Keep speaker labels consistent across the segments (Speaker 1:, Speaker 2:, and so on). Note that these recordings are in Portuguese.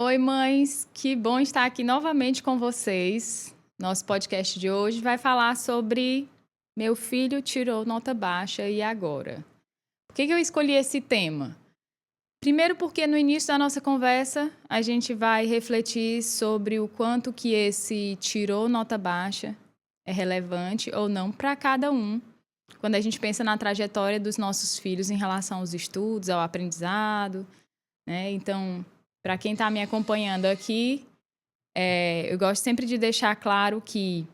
Speaker 1: Oi, mães! Que bom estar aqui novamente com vocês. Nosso podcast de hoje vai falar sobre meu filho tirou nota baixa e agora? Por que eu escolhi esse tema? Primeiro porque no início da nossa conversa a gente vai refletir sobre o quanto que esse tirou nota baixa é relevante ou não para cada um. Quando a gente pensa na trajetória dos nossos filhos em relação aos estudos, ao aprendizado, né? Então, para quem está me acompanhando aqui, eu gosto sempre de deixar claro que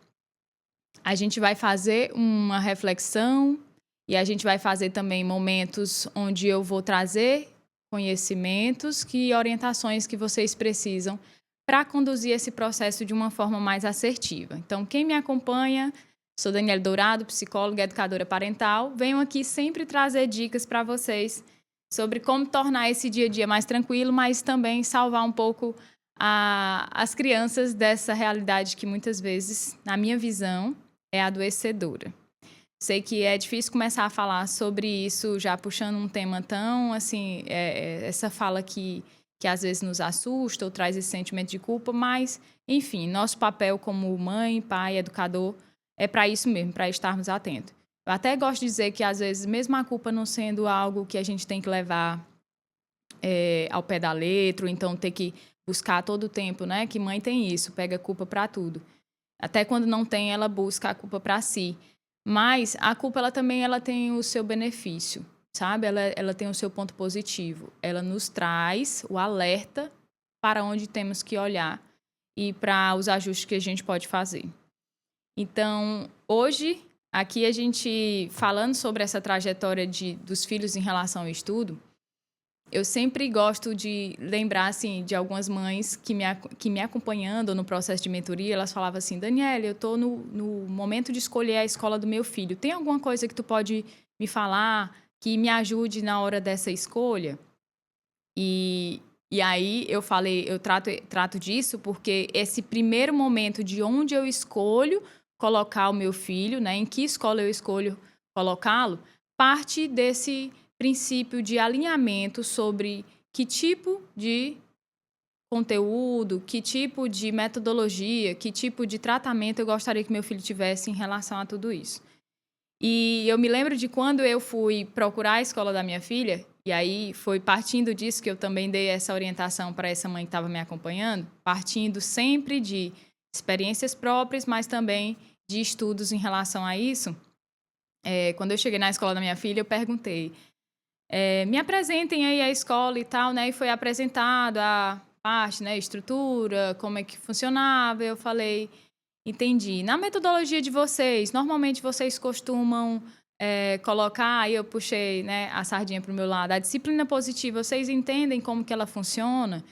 Speaker 1: a gente vai fazer uma reflexão e a gente vai fazer também momentos onde eu vou trazer conhecimentos e orientações que vocês precisam para conduzir esse processo de uma forma mais assertiva. Então, quem me acompanha, sou Daniela Dourado, psicóloga e educadora parental. Venho aqui sempre trazer dicas para vocês sobre como tornar esse dia a dia mais tranquilo, mas também salvar um pouco as crianças dessa realidade que muitas vezes, na minha visão, é adoecedora. Sei que é difícil começar a falar sobre isso já puxando um tema tão, assim, essa fala que às vezes nos assusta ou traz esse sentimento de culpa, mas, enfim, nosso papel como mãe, pai, educador, é para isso mesmo, para estarmos atentos. Eu até gosto de dizer que, às vezes, mesmo a culpa não sendo algo que a gente tem que levar ao pé da letra, ou então ter que buscar todo o tempo, né? Que mãe tem isso, pega culpa para tudo. Até quando não tem, ela busca a culpa para si. Mas a culpa, ela tem o seu benefício, sabe? Ela tem o seu ponto positivo. Ela nos traz o alerta para onde temos que olhar e para os ajustes que a gente pode fazer. Então, hoje, aqui a gente falando sobre essa trajetória dos filhos em relação ao estudo, eu sempre gosto de lembrar, assim, de algumas mães que me acompanhando no processo de mentoria, elas falavam assim, Daniela, eu estou no momento de escolher a escola do meu filho. Tem alguma coisa que tu pode me falar que me ajude na hora dessa escolha? E aí eu falei, eu trato disso porque esse primeiro momento de onde eu escolho colocar o meu filho, né, em que escola eu escolho colocá-lo, parte desse princípio de alinhamento sobre que tipo de conteúdo, que tipo de metodologia, que tipo de tratamento eu gostaria que meu filho tivesse em relação a tudo isso. E eu me lembro de quando eu fui procurar a escola da minha filha, e aí foi partindo disso que eu também dei essa orientação para essa mãe que estava me acompanhando, partindo sempre de experiências próprias, mas também de estudos em relação a isso. Quando eu cheguei na escola da minha filha, eu perguntei, me apresentem aí a escola e tal, né? E foi apresentado a parte, né, estrutura, como é que funcionava. Eu falei, entendi. Na metodologia de vocês, normalmente vocês costumam colocar, aí eu puxei, né, a sardinha para o meu lado, a disciplina positiva, vocês entendem como que ela funciona?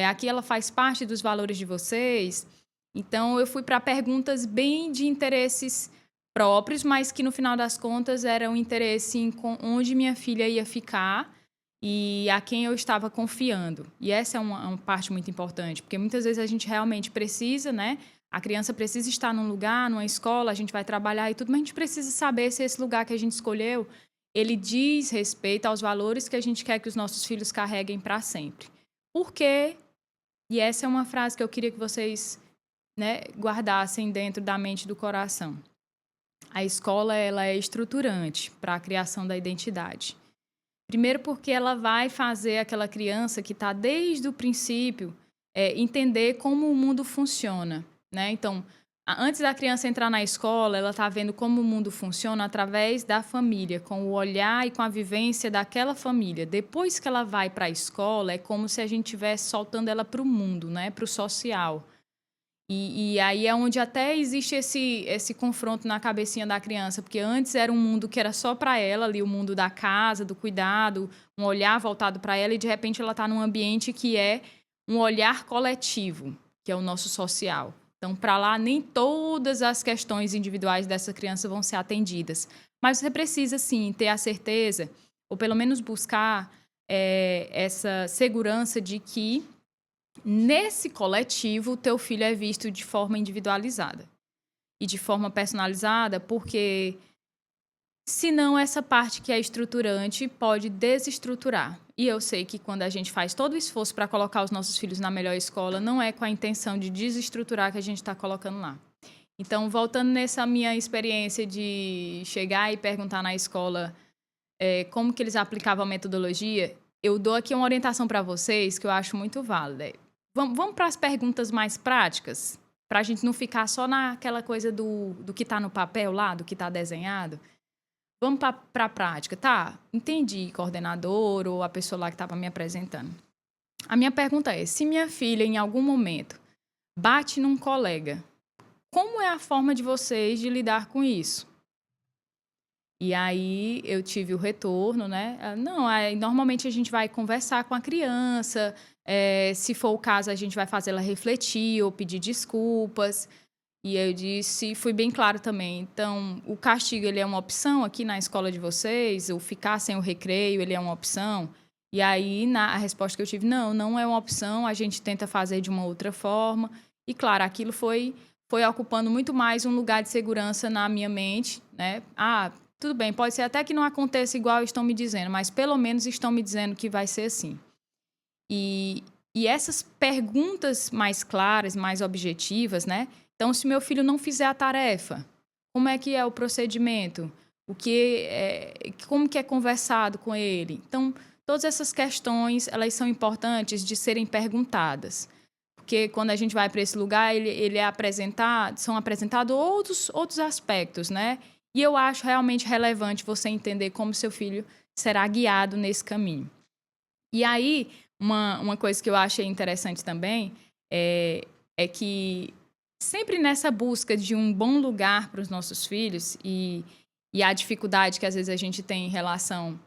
Speaker 1: Aqui ela faz parte dos valores de vocês? Então, eu fui para perguntas bem de interesses próprios, mas que no final das contas era um interesse em onde minha filha ia ficar e a quem eu estava confiando. E essa é uma parte muito importante, porque muitas vezes a gente realmente precisa, né? A criança precisa estar num lugar, numa escola, a gente vai trabalhar e tudo, mas a gente precisa saber se esse lugar que a gente escolheu, ele diz respeito aos valores que a gente quer que os nossos filhos carreguem para sempre. Por quê? E essa é uma frase que eu queria que vocês, né, guardassem dentro da mente e do coração. A escola, ela é estruturante para a criação da identidade. Primeiro porque ela vai fazer aquela criança que está desde o princípio entender como o mundo funciona, né? Então, antes da criança entrar na escola, ela está vendo como o mundo funciona através da família, com o olhar e com a vivência daquela família. Depois que ela vai para a escola, é como se a gente estivesse soltando ela para o mundo, né? Para o social. E aí é onde até existe esse confronto na cabecinha da criança, porque antes era um mundo que era só para ela, ali o mundo da casa, do cuidado, um olhar voltado para ela, e de repente ela está num ambiente que é um olhar coletivo, que é o nosso social. Então, para lá, nem todas as questões individuais dessa criança vão ser atendidas. Mas você precisa, sim, ter a certeza, ou pelo menos buscar essa segurança de que nesse coletivo, o teu filho é visto de forma individualizada e de forma personalizada, porque senão essa parte que é estruturante pode desestruturar. E eu sei que quando a gente faz todo o esforço para colocar os nossos filhos na melhor escola, não é com a intenção de desestruturar que a gente está colocando lá. Então, voltando nessa minha experiência de chegar e perguntar na escola como que eles aplicavam a metodologia, eu dou aqui uma orientação para vocês que eu acho muito válida. Vamos para as perguntas mais práticas, para a gente não ficar só naquela coisa do que está no papel lá, do que está desenhado. Vamos para a prática, tá? Entendi, coordenador ou a pessoa lá que estava me apresentando. A minha pergunta é, se minha filha, em algum momento, bate num colega, como é a forma de vocês de lidar com isso? E aí eu tive o retorno, né? Não, normalmente a gente vai conversar com a criança, se for o caso, a gente vai fazer ela refletir ou pedir desculpas. E eu disse, fui bem claro também. Então, o castigo, ele é uma opção aqui na escola de vocês? O ficar sem o recreio, ele é uma opção? E aí, a resposta que eu tive, não é uma opção, a gente tenta fazer de uma outra forma. E, claro, aquilo foi ocupando muito mais um lugar de segurança na minha mente, né? Tudo bem, pode ser até que não aconteça igual estão me dizendo, mas pelo menos estão me dizendo que vai ser assim. E essas perguntas mais claras, mais objetivas, né? Então, se meu filho não fizer a tarefa, como é que é o procedimento? Como que é conversado com ele? Então, todas essas questões, elas são importantes de serem perguntadas. Porque quando a gente vai para esse lugar, são apresentados outros aspectos, né? E eu acho realmente relevante você entender como seu filho será guiado nesse caminho. E aí, uma coisa que eu achei interessante também é que sempre nessa busca de um bom lugar para os nossos filhos e a dificuldade que às vezes a gente tem em relação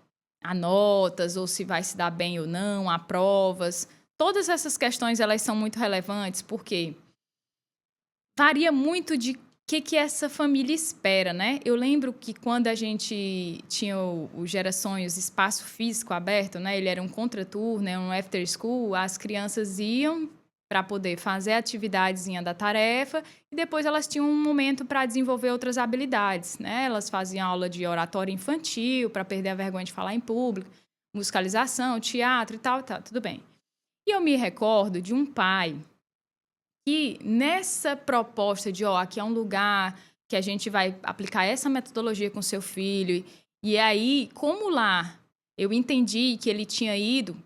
Speaker 1: a notas, ou se vai se dar bem ou não, a provas, todas essas questões elas são muito relevantes porque varia muito de que essa família espera, né? Eu lembro que quando a gente tinha o Gera Sonhos Espaço Físico aberto, né? Ele era um contraturno, né? Um after school, as crianças iam para poder fazer a atividadezinha da tarefa e depois elas tinham um momento para desenvolver outras habilidades, né? Elas faziam aula de oratória infantil para perder a vergonha de falar em público, musicalização, teatro e tal, tudo bem. E eu me recordo de um pai que nessa proposta de, aqui é um lugar que a gente vai aplicar essa metodologia com seu filho, e aí, como lá eu entendi que ele tinha ido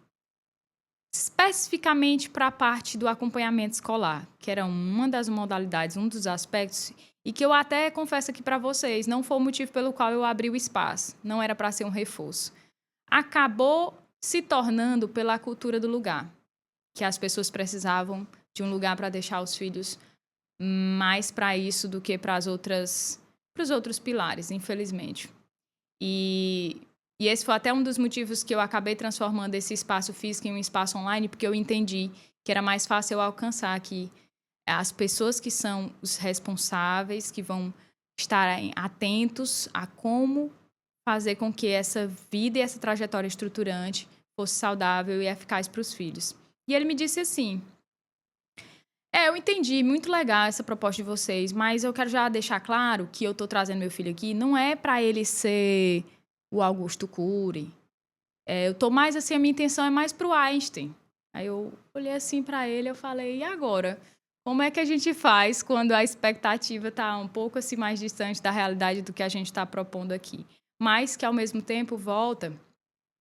Speaker 1: especificamente para a parte do acompanhamento escolar, que era uma das modalidades, um dos aspectos, e que eu até confesso aqui para vocês, não foi o motivo pelo qual eu abri o espaço, não era para ser um reforço. Acabou se tornando pela cultura do lugar, que as pessoas precisavam de um lugar para deixar os filhos mais para isso do que para os outros pilares, infelizmente. E esse foi até um dos motivos que eu acabei transformando esse espaço físico em um espaço online, porque eu entendi que era mais fácil eu alcançar aqui as pessoas que são os responsáveis, que vão estar atentos a como fazer com que essa vida e essa trajetória estruturante fosse saudável e eficaz para os filhos. E ele me disse assim, eu entendi, muito legal essa proposta de vocês, mas eu quero já deixar claro que eu estou trazendo meu filho aqui, não é para ele ser o Augusto Cury. Eu estou mais assim, a minha intenção é mais para o Einstein. Aí eu olhei assim para ele, eu falei, e agora? Como é que a gente faz quando a expectativa está um pouco assim mais distante da realidade do que a gente está propondo aqui? Mas que, ao mesmo tempo, volta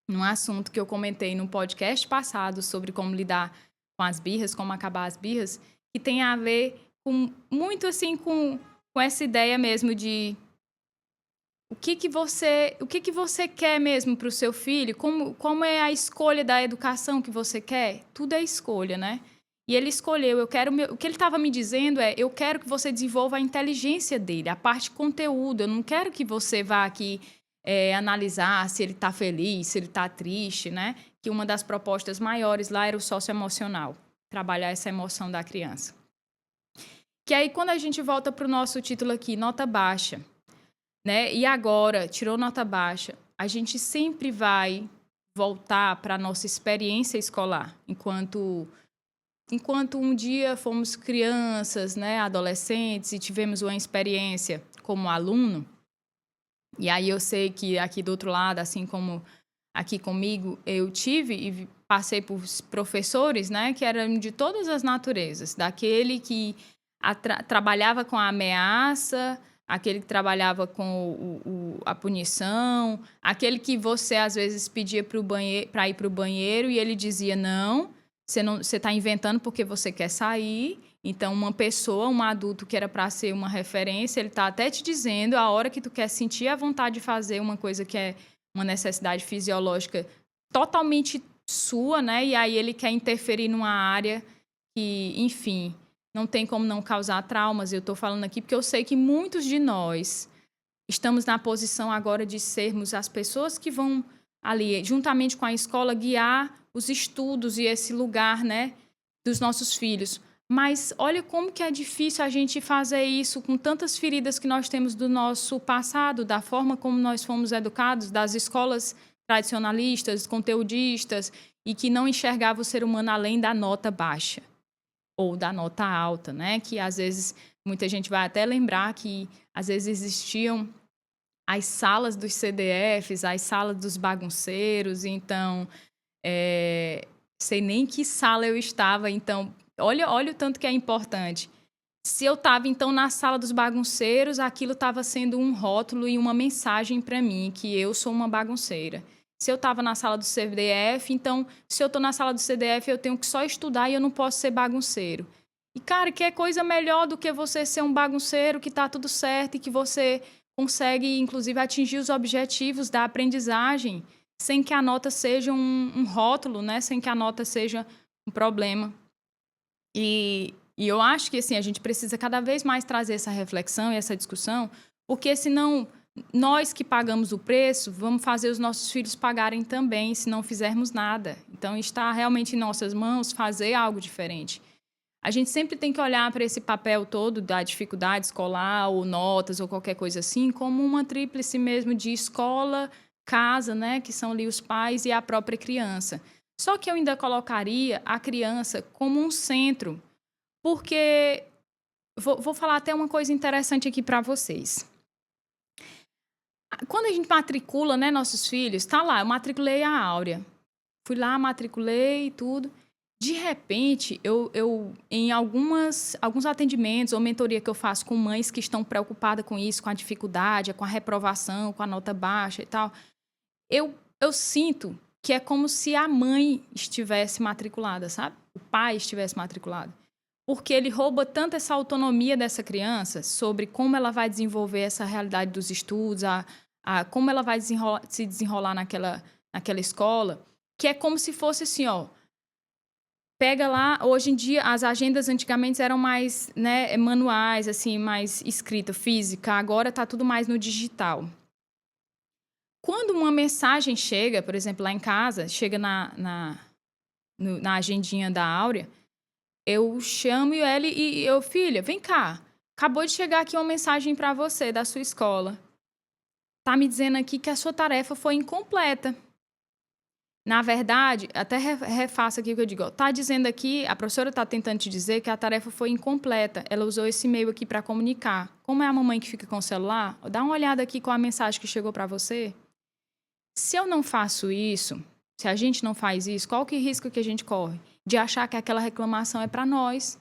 Speaker 1: num assunto que eu comentei no podcast passado sobre como lidar com as birras, como acabar as birras, que tem a ver muito assim com essa ideia mesmo de o que você quer mesmo para o seu filho, como é a escolha da educação que você quer, tudo é escolha, né? E ele escolheu, o que ele estava me dizendo eu quero que você desenvolva a inteligência dele, a parte conteúdo, eu não quero que você vá aqui analisar se ele está feliz, se ele está triste, né? Que uma das propostas maiores lá era o socioemocional, trabalhar essa emoção da criança. Que aí, quando a gente volta para o nosso título aqui, nota baixa, né? E agora, tirou nota baixa, a gente sempre vai voltar para a nossa experiência escolar, enquanto um dia fomos crianças, né, adolescentes, e tivemos uma experiência como aluno, E aí eu sei que aqui do outro lado, assim como aqui comigo, eu tive e passei por professores, né, que eram de todas as naturezas, daquele que trabalhava com a ameaça, aquele que trabalhava com a punição, aquele que você às vezes pedia para ir para o banheiro e ele dizia não, você está inventando porque você quer sair. Então, uma pessoa, um adulto que era para ser uma referência, ele está até te dizendo a hora que tu quer sentir a vontade de fazer uma coisa que é uma necessidade fisiológica totalmente sua, né? E aí ele quer interferir numa área que, enfim, não tem como não causar traumas. Eu estou falando aqui porque eu sei que muitos de nós estamos na posição agora de sermos as pessoas que vão ali, juntamente com a escola, guiar os estudos e esse lugar, né, dos nossos filhos. Mas olha como que é difícil a gente fazer isso com tantas feridas que nós temos do nosso passado, da forma como nós fomos educados, das escolas tradicionalistas, conteudistas, e que não enxergava o ser humano além da nota baixa ou da nota alta, né? Que às vezes muita gente vai até lembrar que às vezes existiam as salas dos CDFs, as salas dos bagunceiros, então sei nem que sala eu estava, então olha o tanto que é importante. Se eu estava, então, na sala dos bagunceiros, aquilo estava sendo um rótulo e uma mensagem para mim, que eu sou uma bagunceira. Se eu estava na sala do CDF, então, se eu estou na sala do CDF, eu tenho que só estudar e eu não posso ser bagunceiro. E, cara, que é coisa melhor do que você ser um bagunceiro, que está tudo certo e que você consegue, inclusive, atingir os objetivos da aprendizagem sem que a nota seja um rótulo, né? Sem que a nota seja um problema. E eu acho que assim, a gente precisa cada vez mais trazer essa reflexão e essa discussão, porque senão nós que pagamos o preço, vamos fazer os nossos filhos pagarem também, se não fizermos nada. Então, está realmente em nossas mãos fazer algo diferente. A gente sempre tem que olhar para esse papel todo da dificuldade escolar, ou notas, ou qualquer coisa assim, como uma tríplice mesmo de escola, casa, né, que são ali os pais e a própria criança. Só que eu ainda colocaria a criança como um centro, porque vou falar até uma coisa interessante aqui para vocês. Quando a gente matricula, né, nossos filhos, tá lá, eu matriculei a Áurea. Fui lá, matriculei e tudo. De repente, eu em alguns atendimentos ou mentoria que eu faço com mães que estão preocupadas com isso, com a dificuldade, com a reprovação, com a nota baixa e tal, eu sinto que é como se a mãe estivesse matriculada, sabe? O pai estivesse matriculado. Porque ele rouba tanto essa autonomia dessa criança sobre como ela vai desenvolver essa realidade dos estudos, como ela vai se desenrolar naquela escola, que é como se fosse assim, ó, pega lá, hoje em dia, as agendas antigamente eram mais, né, manuais, assim, mais escrita, física, agora está tudo mais no digital. Quando uma mensagem chega, por exemplo, lá em casa, chega na agendinha da Áurea, eu chamo ela e eu, filha, vem cá, acabou de chegar aqui uma mensagem para você da sua escola. Tá me dizendo aqui que a sua tarefa foi incompleta. Na verdade, até refaço aqui o que eu digo. Tá dizendo aqui, a professora está tentando te dizer que a tarefa foi incompleta. Ela usou esse e-mail aqui para comunicar. Como é a mamãe que fica com o celular, dá uma olhada aqui com a mensagem que chegou para você. Se eu não faço isso, se a gente não faz isso, qual que é o risco que a gente corre? De achar que aquela reclamação é para nós,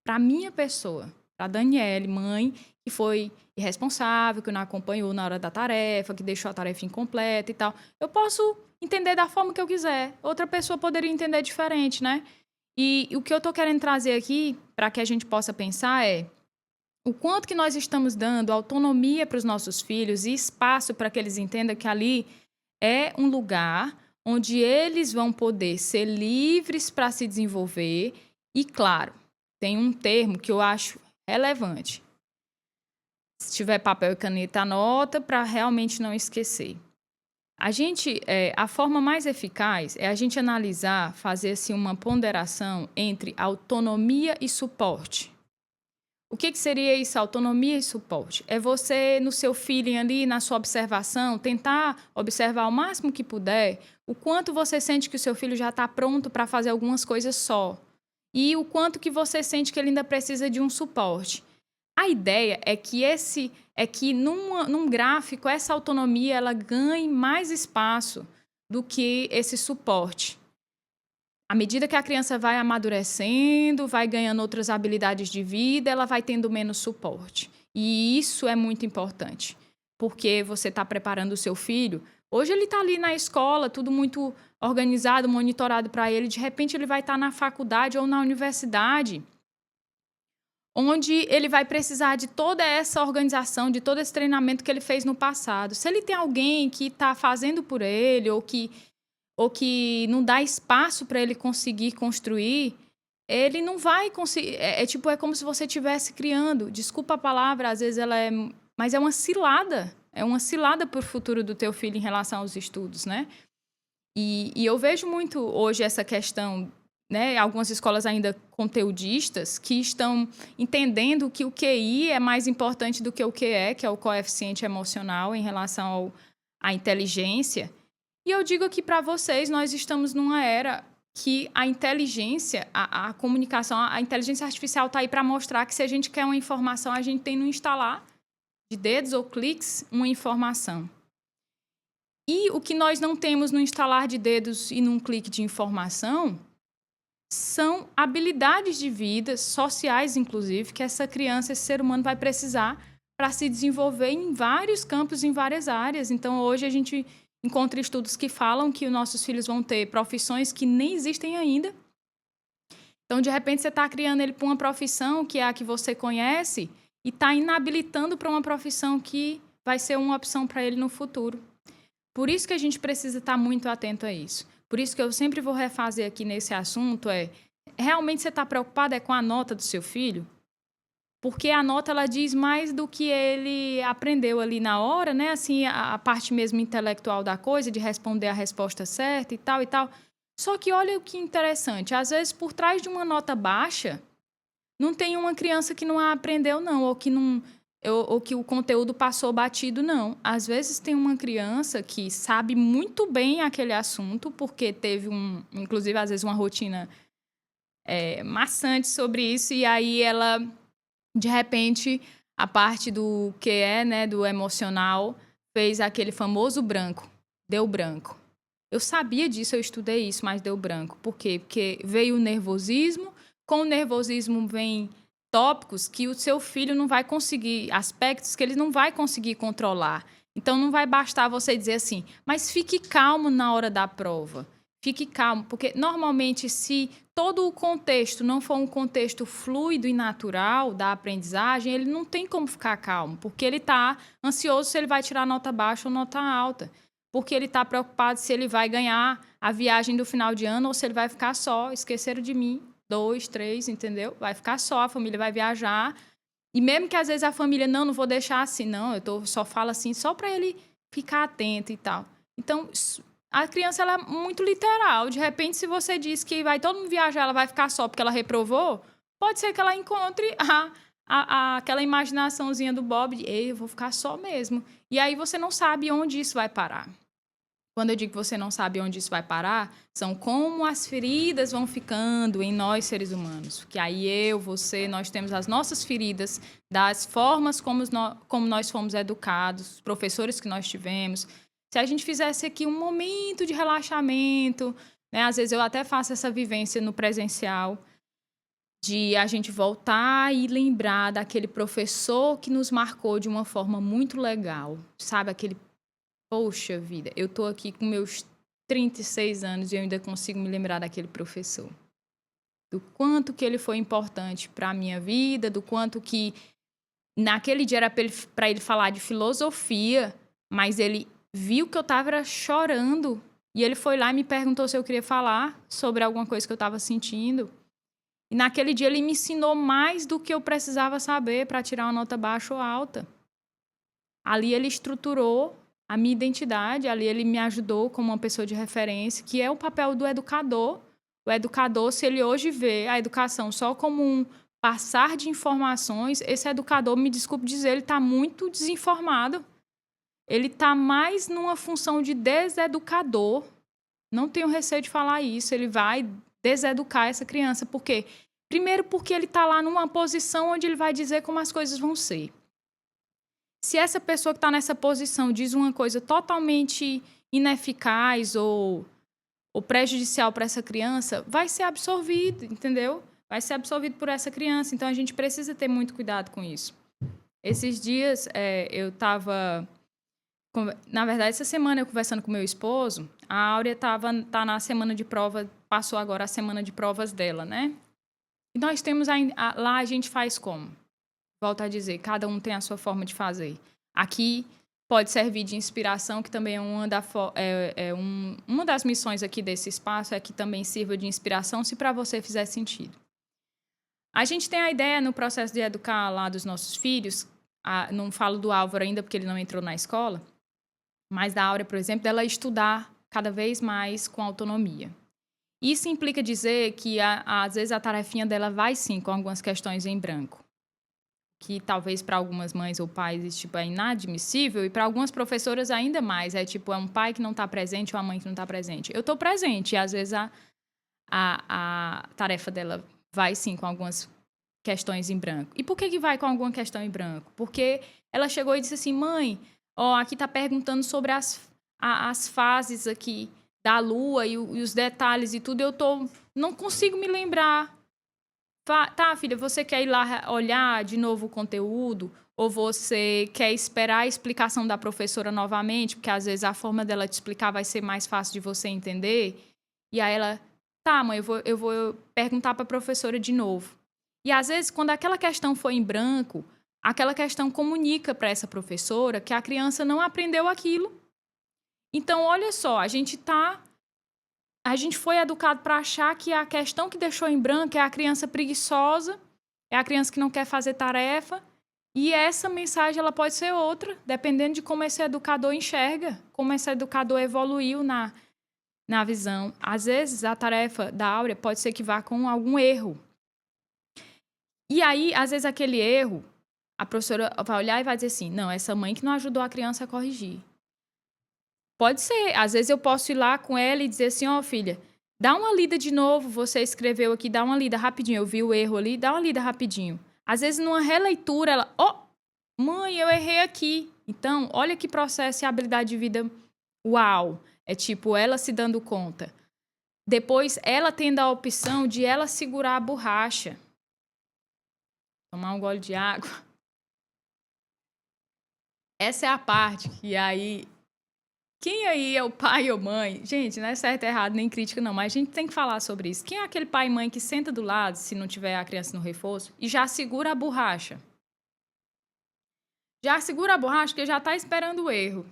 Speaker 1: para a minha pessoa, para a Daniele, mãe, que foi irresponsável, que não acompanhou na hora da tarefa, que deixou a tarefa incompleta e tal. Eu posso entender da forma que eu quiser. Outra pessoa poderia entender diferente, né? E o que eu estou querendo trazer aqui, para que a gente possa pensar, é o quanto que nós estamos dando autonomia para os nossos filhos e espaço para que eles entendam que ali é um lugar onde eles vão poder ser livres para se desenvolver. E, claro, tem um termo que eu acho relevante. Se tiver papel e caneta, anota para realmente não esquecer. A forma mais eficaz é a gente analisar, fazer assim, uma ponderação entre autonomia e suporte. O que seria isso, autonomia e suporte? É você, no seu feeling ali, na sua observação, tentar observar o máximo que puder o quanto você sente que o seu filho já está pronto para fazer algumas coisas só. E o quanto que você sente que ele ainda precisa de um suporte. A ideia é que num gráfico essa autonomia ela ganhe mais espaço do que esse suporte. À medida que a criança vai amadurecendo, vai ganhando outras habilidades de vida, ela vai tendo menos suporte. E isso é muito importante, porque você está preparando o seu filho. Hoje ele está ali na escola, tudo muito organizado, monitorado para ele. De repente ele vai estar na faculdade ou na universidade, onde ele vai precisar de toda essa organização, de todo esse treinamento que ele fez no passado. Se ele tem alguém que está fazendo por ele ou que não dá espaço para ele conseguir construir, ele não vai conseguir. É como se você estivesse criando. Desculpa a palavra, às vezes mas é uma cilada. É uma cilada para o futuro do teu filho em relação aos estudos, né? E eu vejo muito hoje essa questão, né? Algumas escolas ainda conteudistas que estão entendendo que o QI é mais importante do que o QE, que é o coeficiente emocional em relação à inteligência. E eu digo aqui para vocês, nós estamos numa era que a inteligência, a comunicação, a inteligência artificial está aí para mostrar que se a gente quer uma informação, a gente tem no instalar de dedos ou cliques uma informação. E o que nós não temos no instalar de dedos e num clique de informação são habilidades de vida, sociais inclusive, que essa criança, esse ser humano vai precisar para se desenvolver em vários campos, em várias áreas. Então, hoje a gente encontra estudos que falam que os nossos filhos vão ter profissões que nem existem ainda. Então, de repente, você está criando ele para uma profissão que é a que você conhece e está inabilitando para uma profissão que vai ser uma opção para ele no futuro. Por isso que a gente precisa estar muito atento a isso. Por isso que eu sempre vou refazer aqui nesse assunto realmente você está preocupado com a nota do seu filho? Porque a nota, ela diz mais do que ele aprendeu ali na hora, né? Assim, a parte mesmo intelectual da coisa, de responder a resposta certa e tal e tal. Só que olha o que interessante. Às vezes, por trás de uma nota baixa, não tem uma criança que não a aprendeu, não. Ou que o conteúdo passou batido, não. Às vezes, tem uma criança que sabe muito bem aquele assunto, porque teve, inclusive, às vezes, uma rotina maçante sobre isso. E aí, ela... De repente, a parte do QE, né, do emocional, fez aquele famoso branco. Deu branco. Eu sabia disso, eu estudei isso, mas deu branco. Por quê? Porque veio o nervosismo. Com o nervosismo vem tópicos que o seu filho não vai conseguir, aspectos que ele não vai conseguir controlar. Então, não vai bastar você dizer assim, mas fique calmo na hora da prova. Fique calmo, porque normalmente se todo o contexto não for um contexto fluido e natural da aprendizagem, ele não tem como ficar calmo, porque ele está ansioso se ele vai tirar nota baixa ou nota alta, porque ele está preocupado se ele vai ganhar a viagem do final de ano ou se ele vai ficar só, esqueceram de mim, 2, 3, entendeu? Vai ficar só, a família vai viajar, e mesmo que às vezes a família, não vou deixar assim, não, só falo assim, só para ele ficar atento e tal. Então, a criança, ela é muito literal. De repente, se você diz que vai todo mundo viajar, ela vai ficar só porque ela reprovou, pode ser que ela encontre aquela imaginaçãozinha do Bob de, eu vou ficar só mesmo. E aí você não sabe onde isso vai parar. Quando eu digo que você não sabe onde isso vai parar, são como as feridas vão ficando em nós, seres humanos. Porque aí você, nós temos as nossas feridas das formas como nós fomos educados, os professores que nós tivemos. Se a gente fizesse aqui um momento de relaxamento, né? Às vezes eu até faço essa vivência no presencial, de a gente voltar e lembrar daquele professor que nos marcou de uma forma muito legal, sabe? Poxa vida, eu tô aqui com meus 36 anos e eu ainda consigo me lembrar daquele professor. Do quanto que ele foi importante para a minha vida, do quanto que naquele dia era para ele falar de filosofia, mas ele viu que eu estava chorando e ele foi lá e me perguntou se eu queria falar sobre alguma coisa que eu estava sentindo. E naquele dia ele me ensinou mais do que eu precisava saber para tirar uma nota baixa ou alta. Ali ele estruturou a minha identidade, ali ele me ajudou como uma pessoa de referência, que é o papel do educador. O educador, se ele hoje vê a educação só como um passar de informações, esse educador, me desculpe dizer, ele está muito desinformado. Ele está mais numa função de deseducador. Não tenho receio de falar isso. Ele vai deseducar essa criança. Por quê? Primeiro porque ele está lá numa posição onde ele vai dizer como as coisas vão ser. Se essa pessoa que está nessa posição diz uma coisa totalmente ineficaz ou prejudicial para essa criança, vai ser absorvido, entendeu? Vai ser absorvido por essa criança. Então, a gente precisa ter muito cuidado com isso. Esses dias, eu estava... Na verdade, essa semana, eu conversando com meu esposo, a Áurea tá na semana de prova, passou agora a semana de provas dela, né? E nós temos... lá a gente faz como? Volto a dizer, cada um tem a sua forma de fazer. Aqui pode servir de inspiração, que também é uma das missões aqui desse espaço, é que também sirva de inspiração, se para você fizer sentido. A gente tem a ideia no processo de educar lá dos nossos filhos, não falo do Álvaro ainda, porque ele não entrou na escola, mas da Áurea, por exemplo, dela estudar cada vez mais com autonomia. Isso implica dizer que, às vezes, a tarefinha dela vai, sim, com algumas questões em branco, que talvez para algumas mães ou pais tipo, é inadmissível, e para algumas professoras ainda mais. É tipo, é um pai que não está presente ou a mãe que não está presente. Eu estou presente, e às vezes a tarefa dela vai sim com algumas questões em branco. E por que vai com alguma questão em branco? Porque ela chegou e disse assim, mãe, aqui está perguntando sobre as fases aqui da lua e os detalhes e tudo, não consigo me lembrar. Tá, filha, você quer ir lá olhar de novo o conteúdo? Ou você quer esperar a explicação da professora novamente? Porque, às vezes, a forma dela te explicar vai ser mais fácil de você entender. E aí ela... Tá, mãe, eu vou perguntar para a professora de novo. E, às vezes, quando aquela questão foi em branco, aquela questão comunica para essa professora que a criança não aprendeu aquilo. Então, olha só, a gente foi educado para achar que a questão que deixou em branco é a criança preguiçosa, é a criança que não quer fazer tarefa. E essa mensagem ela pode ser outra, dependendo de como esse educador enxerga, como esse educador evoluiu na visão. Às vezes, a tarefa da Áurea pode ser que vá com algum erro. E aí, às vezes, aquele erro, a professora vai olhar e vai dizer assim, não, essa mãe que não ajudou a criança a corrigir. Pode ser. Às vezes eu posso ir lá com ela e dizer assim, filha, dá uma lida de novo, você escreveu aqui, dá uma lida rapidinho. Eu vi o erro ali, dá uma lida rapidinho. Às vezes, numa releitura, ela, mãe, eu errei aqui. Então, olha que processo e habilidade de vida, uau. É tipo, ela se dando conta. Depois, ela tendo a opção de ela segurar a borracha. Tomar um gole de água. Essa é a parte que aí... Quem aí é o pai ou mãe? Gente, não é certo ou errado, nem crítica não, mas a gente tem que falar sobre isso. Quem é aquele pai e mãe que senta do lado, se não tiver a criança no reforço, e já segura a borracha? Já segura a borracha porque já está esperando o erro.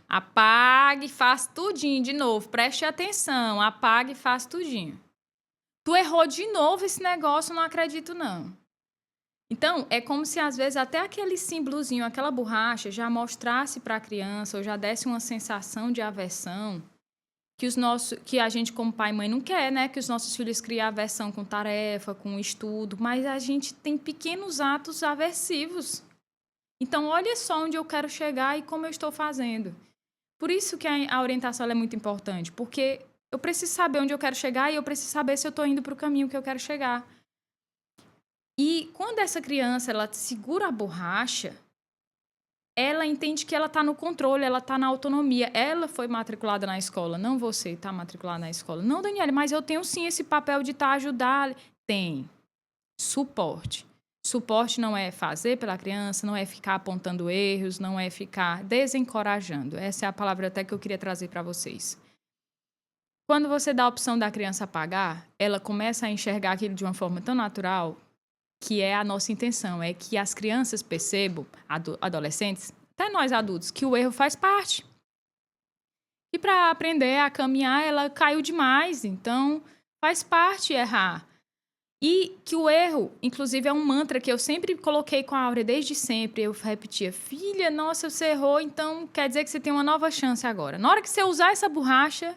Speaker 1: Apague e faz tudinho de novo. Preste atenção, apague e faz tudinho. Tu errou de novo esse negócio, não acredito não. Então, é como se, às vezes, até aquele símbolozinho, aquela borracha, já mostrasse para a criança ou já desse uma sensação de aversão que a gente, como pai e mãe, não quer, né? Que os nossos filhos criem aversão com tarefa, com estudo, mas a gente tem pequenos atos aversivos. Então, olha só onde eu quero chegar e como eu estou fazendo. Por isso que a orientação é muito importante, porque eu preciso saber onde eu quero chegar e eu preciso saber se eu estou indo para o caminho que eu quero chegar. E quando essa criança ela segura a borracha, ela entende que ela está no controle, ela está na autonomia. Ela foi matriculada na escola, não você está matriculada na escola. Não, Daniela, mas eu tenho sim esse papel de estar ajudar. Tem. Suporte. Suporte não é fazer pela criança, não é ficar apontando erros, não é ficar desencorajando. Essa é a palavra até que eu queria trazer para vocês. Quando você dá a opção da criança apagar, ela começa a enxergar aquilo de uma forma tão natural que é a nossa intenção, é que as crianças percebam, adolescentes, até nós adultos, que o erro faz parte. E para aprender a caminhar, ela caiu demais, então faz parte errar. E que o erro, inclusive, é um mantra que eu sempre coloquei com a Áurea desde sempre. Eu repetia, filha, nossa, você errou, então quer dizer que você tem uma nova chance agora. Na hora que você usar essa borracha,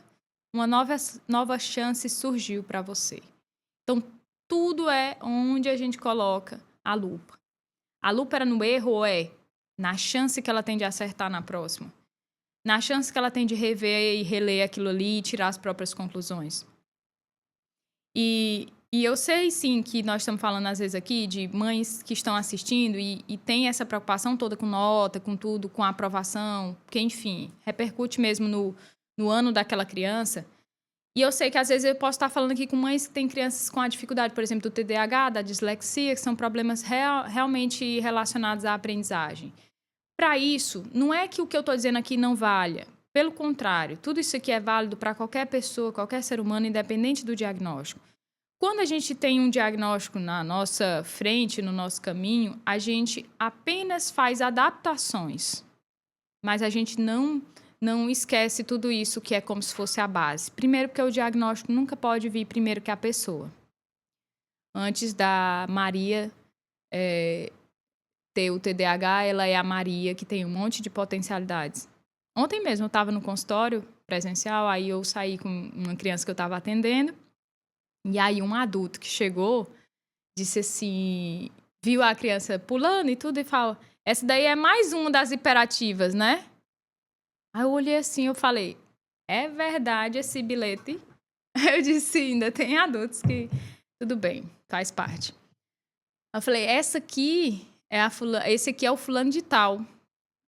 Speaker 1: uma nova chance surgiu para você. Então, tudo é onde a gente coloca a lupa. A lupa era no erro ou é na chance que ela tem de acertar na próxima? Na chance que ela tem de rever e reler aquilo ali e tirar as próprias conclusões? E E eu sei, sim, que nós estamos falando, às vezes, aqui de mães que estão assistindo e tem essa preocupação toda com nota, com tudo, com a aprovação, porque, enfim, repercute mesmo no ano daquela criança. E eu sei que, às vezes, eu posso estar falando aqui com mães que têm crianças com a dificuldade, por exemplo, do TDAH, da dislexia, que são problemas realmente relacionados à aprendizagem. Para isso, não é que o que eu estou dizendo aqui não valha. Pelo contrário, tudo isso aqui é válido para qualquer pessoa, qualquer ser humano, independente do diagnóstico. Quando a gente tem um diagnóstico na nossa frente, no nosso caminho, a gente apenas faz adaptações, mas a gente não esquece tudo isso que é como se fosse a base. Primeiro, porque o diagnóstico nunca pode vir primeiro que a pessoa. Antes da Maria ter o TDAH, ela é a Maria, que tem um monte de potencialidades. Ontem mesmo eu estava no consultório presencial, aí eu saí com uma criança que eu estava atendendo, e aí um adulto que chegou, disse assim, viu a criança pulando e tudo, e falou, essa daí é mais uma das hiperativas, né? Aí eu olhei assim, eu falei, é verdade esse bilhete? Eu disse, ainda tem adultos que, tudo bem, faz parte. Eu falei, esse aqui é o fulano de tal,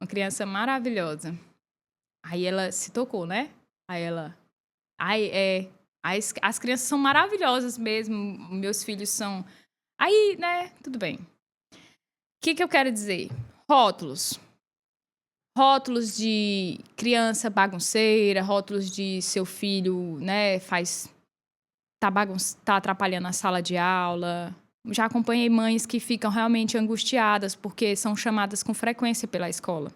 Speaker 1: uma criança maravilhosa. Aí ela se tocou, né? Aí ela, as crianças são maravilhosas mesmo, meus filhos são... Aí, né, tudo bem. O que eu quero dizer? Rótulos. Rótulos de criança bagunceira, rótulos de seu filho, né, tá atrapalhando a sala de aula. Já acompanhei mães que ficam realmente angustiadas porque são chamadas com frequência pela escola.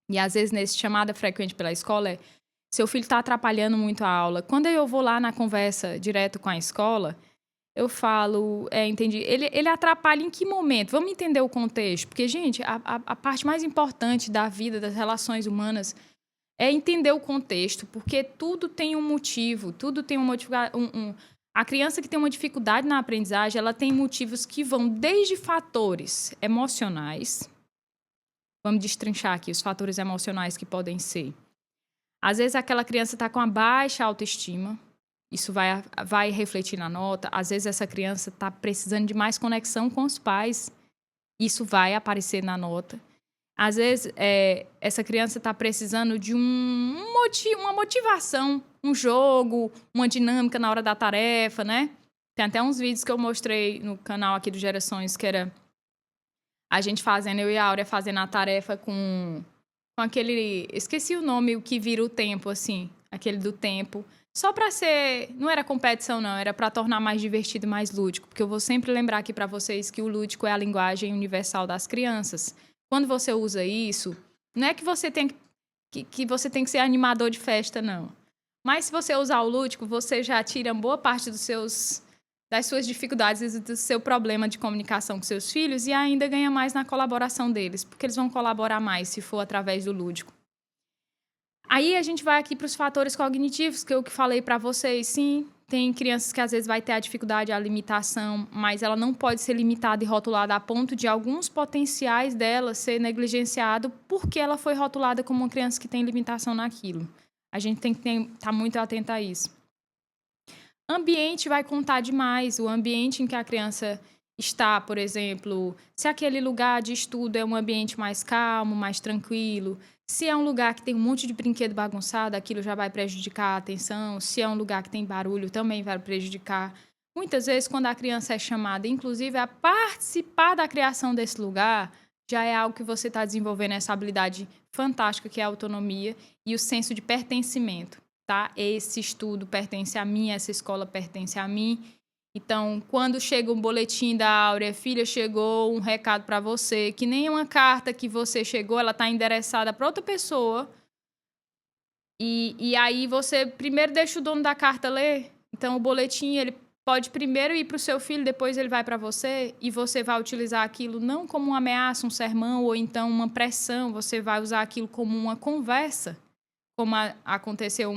Speaker 1: E às vezes, nesse chamada frequente pela escola, seu filho está atrapalhando muito a aula. Quando eu vou lá na conversa direto com a escola, eu falo, entendi. Ele atrapalha em que momento? Vamos entender o contexto. Porque, gente, a parte mais importante da vida, das relações humanas, é entender o contexto. Porque tudo tem um motivo, tudo tem um motivo. A criança que tem uma dificuldade na aprendizagem, ela tem motivos que vão desde fatores emocionais. Vamos destrinchar aqui os fatores emocionais que podem ser. Às vezes, aquela criança está com a baixa autoestima. Isso vai refletir na nota. Às vezes, essa criança está precisando de mais conexão com os pais. Isso vai aparecer na nota. Às vezes, essa criança está precisando de uma motivação, um jogo, uma dinâmica na hora da tarefa, né? Tem até uns vídeos que eu mostrei no canal aqui do Gerações, que era a gente fazendo, eu e a Áurea fazendo a tarefa com aquele... Esqueci o nome, o que vira o tempo, assim. Aquele do tempo. Só para ser... Não era competição, não. Era para tornar mais divertido e mais lúdico. Porque eu vou sempre lembrar aqui para vocês que o lúdico é a linguagem universal das crianças. Quando você usa isso, não é que você tem que você tem que ser animador de festa, não. Mas se você usar o lúdico, você já tira boa parte das suas dificuldades e do seu problema de comunicação com seus filhos e ainda ganha mais na colaboração deles, porque eles vão colaborar mais se for através do lúdico. Aí a gente vai aqui para os fatores cognitivos, que eu falei para vocês. Sim, tem crianças que às vezes vai ter a dificuldade, a limitação, mas ela não pode ser limitada e rotulada a ponto de alguns potenciais dela ser negligenciado porque ela foi rotulada como uma criança que tem limitação naquilo. A gente tem que estar muito atento a isso. Ambiente vai contar demais. O ambiente em que a criança está, por exemplo, se aquele lugar de estudo é um ambiente mais calmo, mais tranquilo, se é um lugar que tem um monte de brinquedo bagunçado, aquilo já vai prejudicar a atenção. Se é um lugar que tem barulho, também vai prejudicar. Muitas vezes, quando a criança é chamada, inclusive, a participar da criação desse lugar, já é algo que você está desenvolvendo essa habilidade fantástica que é a autonomia e o senso de pertencimento. Tá? Esse estudo pertence a mim, essa escola pertence a mim. Então, quando chega um boletim da Áurea, filha, chegou um recado para você, que nem uma carta que você chegou, ela está endereçada para outra pessoa. E aí você primeiro deixa o dono da carta ler. Então, o boletim, ele pode primeiro ir para o seu filho, depois ele vai para você, e você vai utilizar aquilo não como uma ameaça, um sermão, ou então uma pressão, você vai usar aquilo como uma conversa. Como aconteceu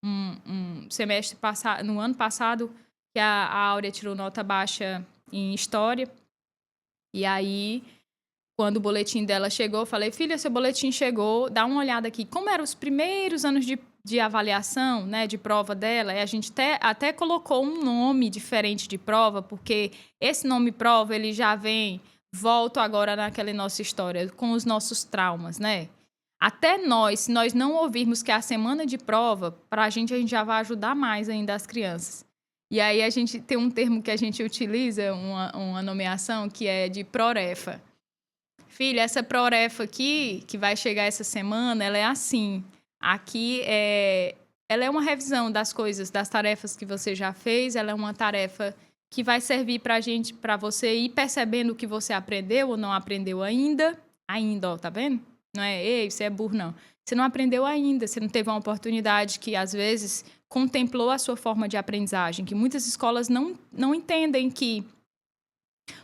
Speaker 1: um semestre passado, no ano passado, que a Áurea tirou nota baixa em História. E aí, quando o boletim dela chegou, eu falei, filha, seu boletim chegou, dá uma olhada aqui. Como eram os primeiros anos de de avaliação, né, de prova dela, e a gente até colocou um nome diferente de prova, porque esse nome prova, ele já vem, volto agora naquela nossa história, com os nossos traumas, né? Até nós, se nós não ouvirmos que é a semana de prova, para a gente já vai ajudar mais ainda as crianças. E aí a gente tem um termo que a gente utiliza, uma nomeação, que é de prorefa. Filha, essa prorefa aqui, que vai chegar essa semana, ela é assim. Aqui, ela é uma revisão das coisas, das tarefas que você já fez. Ela é uma tarefa que vai servir para você ir percebendo o que você aprendeu ou não aprendeu ainda. Ainda, ó, tá vendo? Não é, ei, você é burro, não. Você não aprendeu ainda, você não teve uma oportunidade que, às vezes, contemplou a sua forma de aprendizagem, que muitas escolas não entendem que...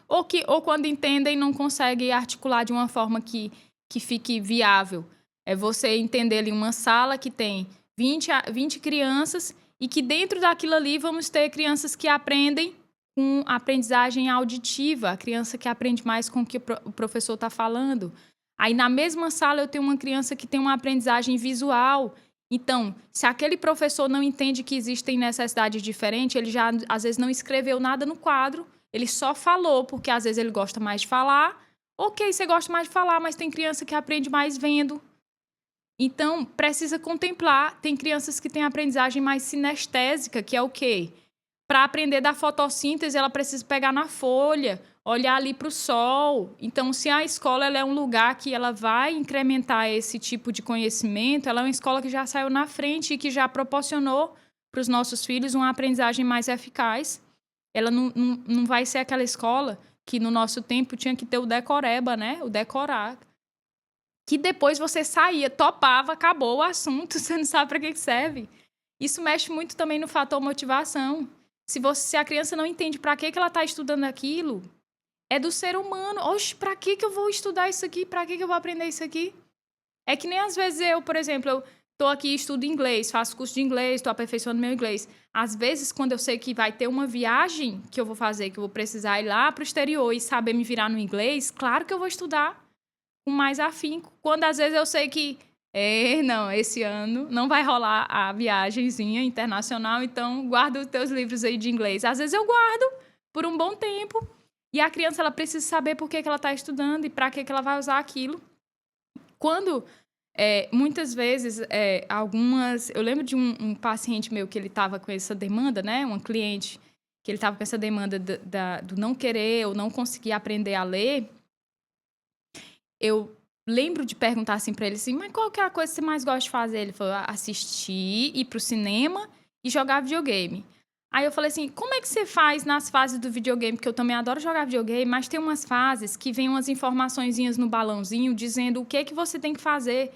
Speaker 1: Ou quando entendem, não conseguem articular de uma forma que fique viável. É você entender ali uma sala que tem 20 crianças e que dentro daquilo ali vamos ter crianças que aprendem com aprendizagem auditiva, a criança que aprende mais com o que o professor está falando. Aí, na mesma sala, eu tenho uma criança que tem uma aprendizagem visual. Então, se aquele professor não entende que existem necessidades diferentes, ele já, às vezes, não escreveu nada no quadro, ele só falou, porque, às vezes, ele gosta mais de falar. Ok, você gosta mais de falar, mas tem criança que aprende mais vendo. Então, precisa contemplar. Tem crianças que têm aprendizagem mais sinestésica, que é o quê? Para aprender da fotossíntese, ela precisa pegar na folha, olhar ali para o sol. Então, se a escola ela é um lugar que ela vai incrementar esse tipo de conhecimento, ela é uma escola que já saiu na frente e que já proporcionou para os nossos filhos uma aprendizagem mais eficaz. Ela não vai ser aquela escola que no nosso tempo tinha que ter o decoreba, né? O decorar. Que depois você saía, topava, acabou o assunto, você não sabe para que serve. Isso mexe muito também no fator motivação. Se a criança não entende para que ela está estudando aquilo, é do ser humano. Oxe, para que eu vou estudar isso aqui? Para que eu vou aprender isso aqui? É que nem às vezes eu, por exemplo, eu estou aqui e estudo inglês, faço curso de inglês, estou aperfeiçoando meu inglês. Às vezes, quando eu sei que vai ter uma viagem que eu vou fazer, que eu vou precisar ir lá para o exterior e saber me virar no inglês, claro que eu vou estudar com mais afinco. Quando às vezes eu sei que não, esse ano não vai rolar a viagenzinha internacional, então guarda os teus livros aí de inglês. Às vezes eu guardo por um bom tempo e a criança ela precisa saber por que ela está estudando e para que ela vai usar aquilo. Quando, muitas vezes, eu lembro de um paciente meu que ele estava com essa demanda, né? Um cliente que ele estava com essa demanda do não querer ou não conseguir aprender a ler. Eu lembro de perguntar assim para ele assim, mas qual que é a coisa que você mais gosta de fazer? Ele falou, assistir, ir pro cinema e jogar videogame. Aí eu falei assim, como é que você faz nas fases do videogame? Porque eu também adoro jogar videogame, mas tem umas fases que vem umas informaçõezinhas no balãozinho dizendo o que você tem que fazer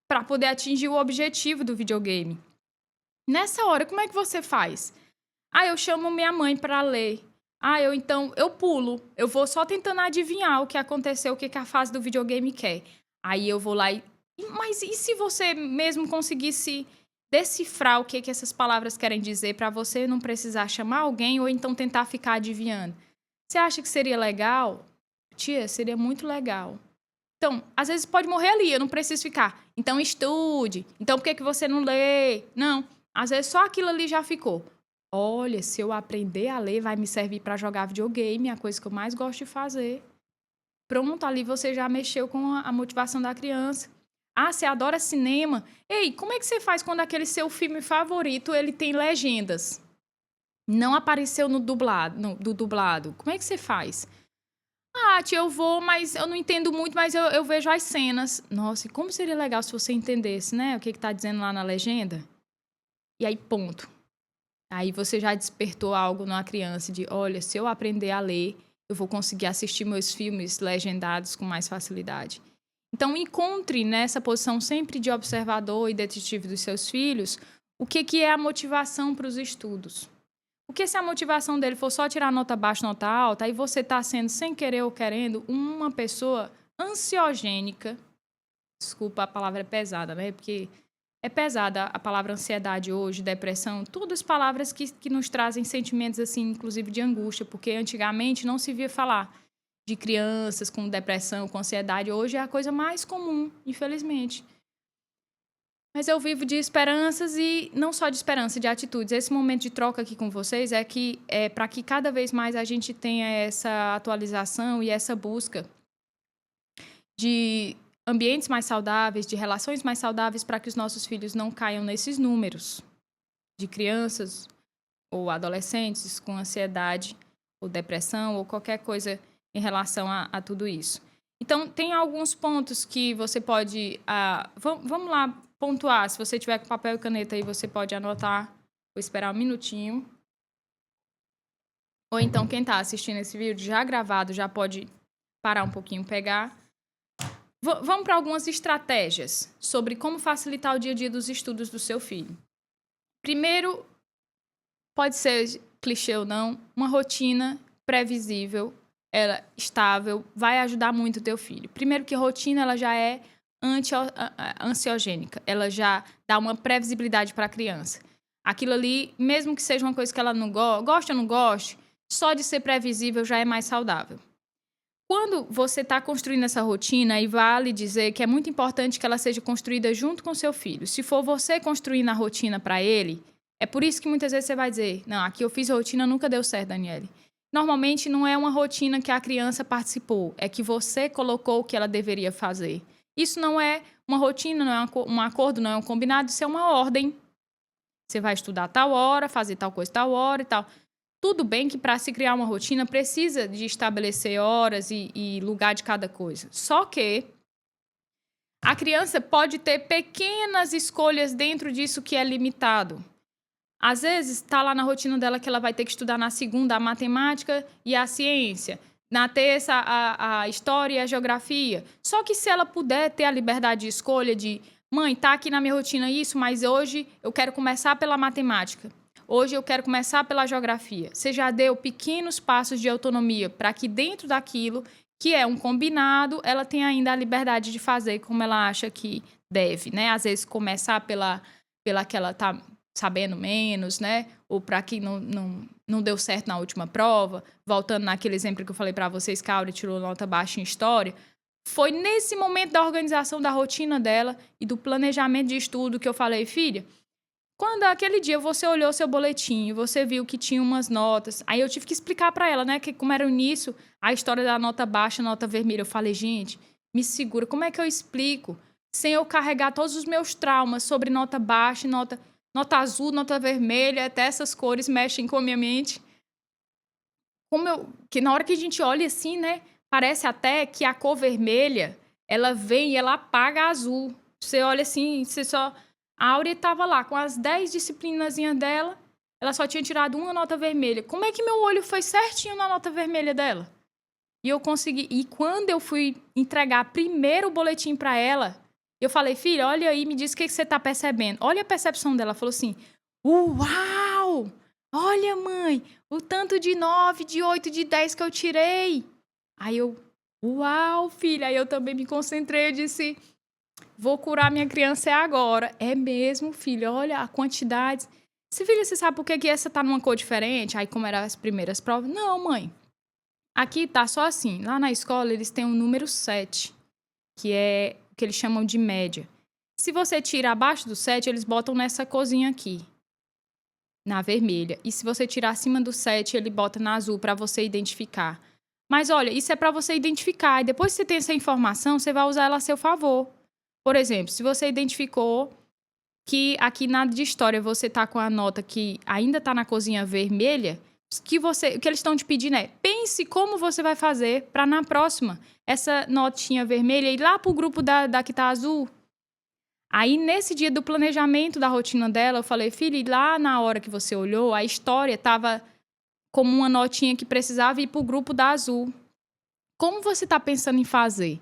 Speaker 1: para poder atingir o objetivo do videogame. Nessa hora, como é que você faz? Eu chamo minha mãe para ler. Eu pulo. Eu vou só tentando adivinhar o que aconteceu, o que a fase do videogame quer. Aí eu vou lá e... Mas e se você mesmo conseguisse decifrar o que essas palavras querem dizer para você não precisar chamar alguém ou então tentar ficar adivinhando? Você acha que seria legal? Tia, seria muito legal. Então, às vezes pode morrer ali, eu não preciso ficar. Então estude. Então por que você não lê? Não. Às vezes só aquilo ali já ficou. Olha, se eu aprender a ler, vai me servir para jogar videogame, a coisa que eu mais gosto de fazer. Pronto, ali você já mexeu com a motivação da criança. Você adora cinema? Ei, como é que você faz quando aquele seu filme favorito, ele tem legendas? Não apareceu no dublado. Como é que você faz? Tia, eu vou, mas eu não entendo muito, mas eu vejo as cenas. Nossa, e como seria legal se você entendesse, né? O que tá dizendo lá na legenda? E aí, ponto. Aí você já despertou algo na criança de, olha, se eu aprender a ler, eu vou conseguir assistir meus filmes legendados com mais facilidade. Então, encontre nessa posição sempre de observador e detetive dos seus filhos o que é a motivação para os estudos. Porque se a motivação dele for só tirar nota baixa, nota alta, aí você está sendo, sem querer ou querendo, uma pessoa ansiogênica. Desculpa, a palavra é pesada, né? Porque... é pesada a palavra ansiedade hoje, depressão, todas palavras que nos trazem sentimentos, assim, inclusive de angústia, porque antigamente não se via falar de crianças com depressão, com ansiedade. Hoje é a coisa mais comum, infelizmente. Mas eu vivo de esperanças e não só de esperança, de atitudes. Esse momento de troca aqui com vocês é que é para que cada vez mais a gente tenha essa atualização e essa busca de ambientes mais saudáveis, de relações mais saudáveis, para que os nossos filhos não caiam nesses números de crianças ou adolescentes com ansiedade ou depressão ou qualquer coisa em relação a tudo isso. Então, tem alguns pontos que você pode... vamos lá pontuar. Se você tiver com papel e caneta aí, você pode anotar. Vou esperar um minutinho. Ou então, quem está assistindo esse vídeo já gravado, já pode parar um pouquinho, pegar. Vamos para algumas estratégias sobre como facilitar o dia a dia dos estudos do seu filho. Primeiro, pode ser clichê ou não, uma rotina previsível, ela estável, vai ajudar muito o teu filho. Primeiro que rotina, ela já é ansiogênica, ela já dá uma previsibilidade para a criança. Aquilo ali, mesmo que seja uma coisa que ela não goste ou não goste, só de ser previsível já é mais saudável. Quando você está construindo essa rotina, e vale dizer que é muito importante que ela seja construída junto com seu filho. Se for você construindo a rotina para ele, é por isso que muitas vezes você vai dizer, não, aqui eu fiz a rotina, nunca deu certo, Daniele. Normalmente não é uma rotina que a criança participou, é que você colocou o que ela deveria fazer. Isso não é uma rotina, não é um acordo, não é um combinado, isso é uma ordem. Você vai estudar tal hora, fazer tal coisa tal hora e tal. Tudo bem que para se criar uma rotina precisa de estabelecer horas e lugar de cada coisa. Só que a criança pode ter pequenas escolhas dentro disso que é limitado. Às vezes está lá na rotina dela que ela vai ter que estudar na segunda a matemática e a ciência, na terça a história e a geografia. Só que se ela puder ter a liberdade de escolha de, mãe, tá aqui na minha rotina isso, mas hoje eu quero começar pela matemática. Hoje eu quero começar pela geografia. Você já deu pequenos passos de autonomia para que dentro daquilo, que é um combinado, ela tenha ainda a liberdade de fazer como ela acha que deve, né? Às vezes começar pela que ela está sabendo menos, né? Ou para que não deu certo na última prova. Voltando naquele exemplo que eu falei para vocês, que a Áurea tirou nota baixa em história. Foi nesse momento da organização da rotina dela e do planejamento de estudo que eu falei, filha, quando aquele dia você olhou seu boletim, você viu que tinha umas notas, aí eu tive que explicar para ela, né, que como era o início, a história da nota baixa, nota vermelha. Eu falei, gente, me segura, como é que eu explico sem eu carregar todos os meus traumas sobre nota baixa, nota azul, nota vermelha, até essas cores mexem com a minha mente. Que na hora que a gente olha assim, né, parece até que a cor vermelha, ela vem e ela apaga a azul. Você olha assim, você só... A Áurea estava lá com as 10 disciplinazinhas dela, ela só tinha tirado uma nota vermelha. Como é que meu olho foi certinho na nota vermelha dela? E eu consegui... E quando eu fui entregar primeiro o boletim para ela, eu falei, filha, olha aí, me diz o que você está percebendo. Olha a percepção dela. Ela falou assim, uau! Olha, mãe, o tanto de 9, de 8, de 10 que eu tirei. Aí eu, uau, filha. Aí eu também me concentrei, eu disse... Vou curar minha criança agora. É mesmo, filho. Olha a quantidade. Filha, você sabe por que essa tá numa cor diferente? Aí, como eram as primeiras provas? Não, mãe. Aqui tá só assim. Lá na escola, eles têm um número 7, que é o que eles chamam de média. Se você tira abaixo do 7, eles botam nessa corzinha aqui, na vermelha. E se você tirar acima do 7, ele bota na azul para você identificar. Mas, olha, isso é para você identificar. E depois que você tem essa informação, você vai usar ela a seu favor. Por exemplo, se você identificou que aqui na de história você está com a nota que ainda está na cozinha vermelha, o que eles estão te pedindo é, pense como você vai fazer para na próxima, essa notinha vermelha ir lá para o grupo da que está azul. Aí, nesse dia do planejamento da rotina dela, eu falei, filha, lá na hora que você olhou, a história estava como uma notinha que precisava ir para o grupo da azul. Como você está pensando em fazer?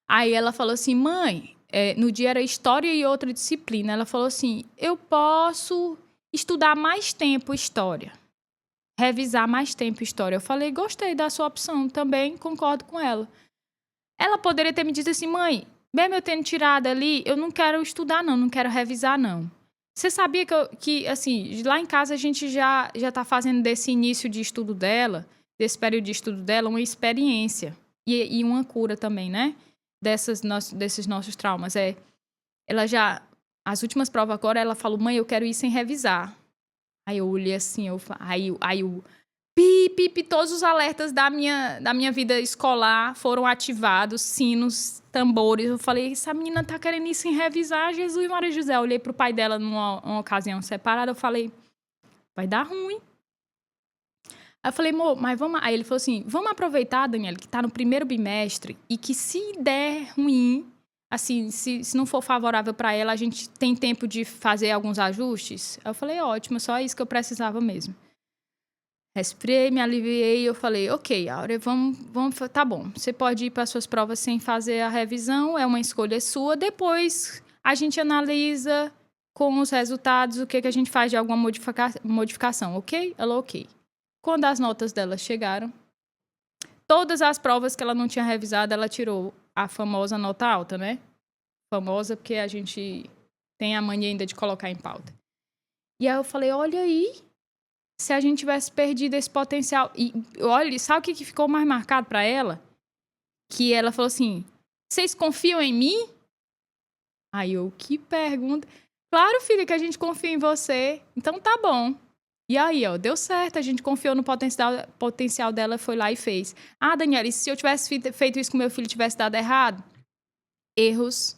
Speaker 1: Aí ela falou assim, mãe... no dia era história e outra disciplina. Ela falou assim, eu posso estudar mais tempo história. Revisar mais tempo história. Eu falei, gostei da sua opção, também concordo com ela. Ela poderia ter me dito assim, mãe, mesmo eu tendo tirado ali, eu não quero estudar não quero revisar não. Você sabia que assim, lá em casa a gente já tá fazendo desse início de estudo dela, desse período de estudo dela, uma experiência e uma cura também, né? Desses nossos traumas. Ela já, as últimas provas agora, ela falou, mãe, eu quero ir sem revisar. Aí eu olhei assim, aí o pi, todos os alertas da minha vida escolar foram ativados, sinos, tambores. Eu falei, essa menina tá querendo ir sem revisar, Jesus e Maria José. Eu olhei pro pai dela numa ocasião separada, eu falei, vai dar ruim. Aí eu falei, amor, mas vamos... Aí ele falou assim, vamos aproveitar, Daniela, que tá no primeiro bimestre e que se der ruim, assim, se não for favorável para ela, a gente tem tempo de fazer alguns ajustes? Aí eu falei, ótimo, só isso que eu precisava mesmo. Respirei, me aliviei e eu falei, ok, Áurea, vamos, tá bom, você pode ir para suas provas sem fazer a revisão, é uma escolha sua, depois a gente analisa com os resultados o que a gente faz de alguma modificação, ok? Ela, ok. Quando as notas dela chegaram, todas as provas que ela não tinha revisado, ela tirou a famosa nota alta, né? Famosa porque a gente tem a mania ainda de colocar em pauta. E aí eu falei, olha aí, se a gente tivesse perdido esse potencial... E olha, sabe o que ficou mais marcado para ela? Que ela falou assim, vocês confiam em mim? Aí eu, que pergunta. Claro, filha, que a gente confia em você. Então tá bom. E aí, ó, deu certo, a gente confiou no potencial dela, foi lá e fez. Ah, Daniela, e se eu tivesse feito isso com meu filho e tivesse dado errado? Erros,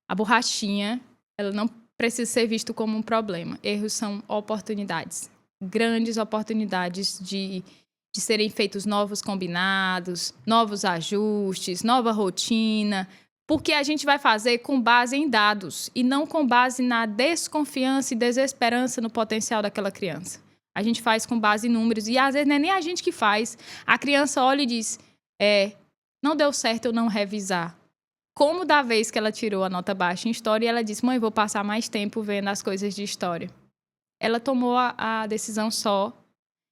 Speaker 1: a borrachinha, ela não precisa ser visto como um problema. Erros são oportunidades, grandes oportunidades de serem feitos novos combinados, novos ajustes, nova rotina, porque a gente vai fazer com base em dados e não com base na desconfiança e desesperança no potencial daquela criança. A gente faz com base em números e às vezes não é nem a gente que faz. A criança olha e diz, não deu certo eu não revisar. Como da vez que ela tirou a nota baixa em história e ela disse, mãe, vou passar mais tempo vendo as coisas de história. Ela tomou a decisão só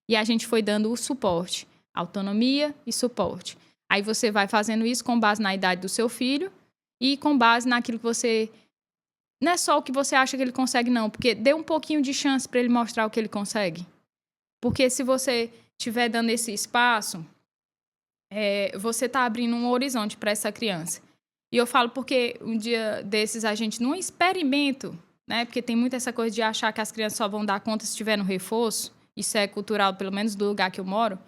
Speaker 1: e a gente foi dando o suporte, autonomia e suporte. Aí você vai fazendo isso com base na idade do seu filho e com base naquilo que você... Não é só o que você acha que ele consegue, não. Porque dê um pouquinho de chance para ele mostrar o que ele consegue. Porque se você estiver dando esse espaço, você está abrindo um horizonte para essa criança. E eu falo porque um dia desses a gente, num experimento, né? Porque tem muito essa coisa de achar que as crianças só vão dar conta se estiver no reforço. Isso é cultural, pelo menos do lugar que eu moro.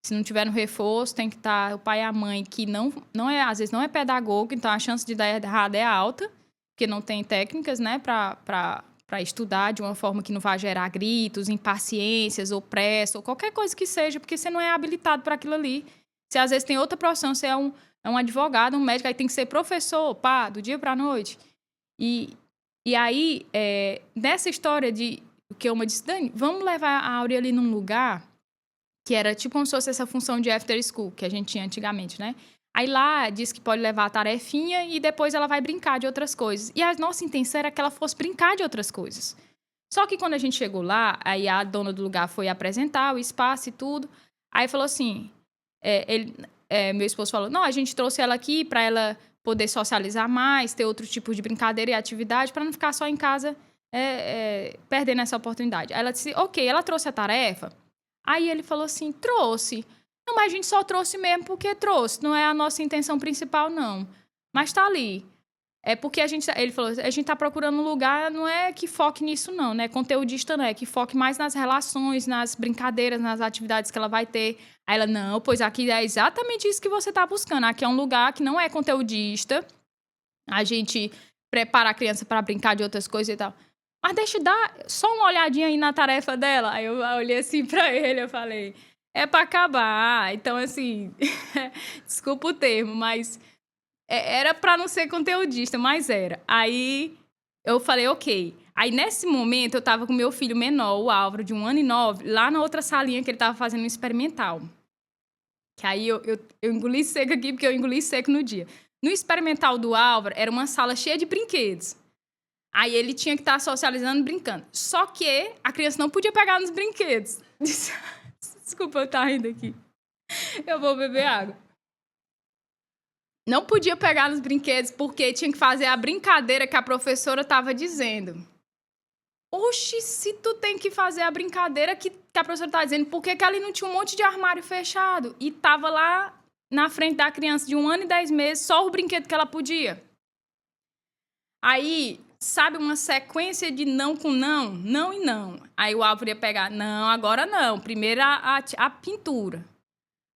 Speaker 1: Se não tiver no reforço, tem que estar o pai e a mãe, que às vezes não é pedagogo, então a chance de dar errado é alta, porque não tem técnicas, né, para estudar de uma forma que não vai gerar gritos, impaciências ou pressa, ou qualquer coisa que seja, porque você não é habilitado para aquilo ali. Você às vezes tem outra profissão, você é um advogado, um médico, aí tem que ser professor, pá, do dia para a noite. E aí, nessa história de que eu me disse, Dani, vamos levar a Áurea ali num lugar que era tipo como se fosse essa função de after school que a gente tinha antigamente, né? Aí lá diz que pode levar a tarefinha e depois ela vai brincar de outras coisas. E a nossa intenção era que ela fosse brincar de outras coisas. Só que quando a gente chegou lá, aí a dona do lugar foi apresentar o espaço e tudo. Aí falou assim, meu esposo falou, não, a gente trouxe ela aqui para ela poder socializar mais, ter outro tipo de brincadeira e atividade, para não ficar só em casa perdendo essa oportunidade. Aí ela disse, ok, ela trouxe a tarefa. Aí ele falou assim, trouxe. Não, mas a gente só trouxe mesmo porque trouxe. Não é a nossa intenção principal, não. Mas tá ali. É porque ele falou, a gente tá procurando um lugar, não é que foque nisso, não, né? Conteudista não, é que foque mais nas relações, nas brincadeiras, nas atividades que ela vai ter. Aí ela, não, pois aqui é exatamente isso que você tá buscando. Aqui é um lugar que não é conteudista. A gente prepara a criança para brincar de outras coisas e tal. Mas deixa eu dar só uma olhadinha aí na tarefa dela. Aí eu olhei assim pra ele, eu falei, é pra acabar. Então, assim, desculpa o termo, mas era pra não ser conteudista, mas era. Aí eu falei, ok. Aí, nesse momento, eu tava com meu filho menor, o Álvaro, de 1 ano e 9, lá na outra salinha que ele tava fazendo um experimental. Que aí eu engoli seco aqui, porque eu engoli seco no dia. No experimental do Álvaro, era uma sala cheia de brinquedos. Aí ele tinha que estar socializando, brincando. Só que a criança não podia pegar nos brinquedos. Desculpa eu estar rindo aqui. Eu vou beber água. Não podia pegar nos brinquedos porque tinha que fazer a brincadeira que a professora estava dizendo. Oxi, se tu tem que fazer a brincadeira que a professora estava dizendo, por que ali não tinha um monte de armário fechado? E tava lá na frente da criança de 1 ano e 10 meses, só o brinquedo que ela podia. Aí... sabe, uma sequência de não com não, não e não. Aí o Álvaro ia pegar, não, agora não. Primeiro a pintura.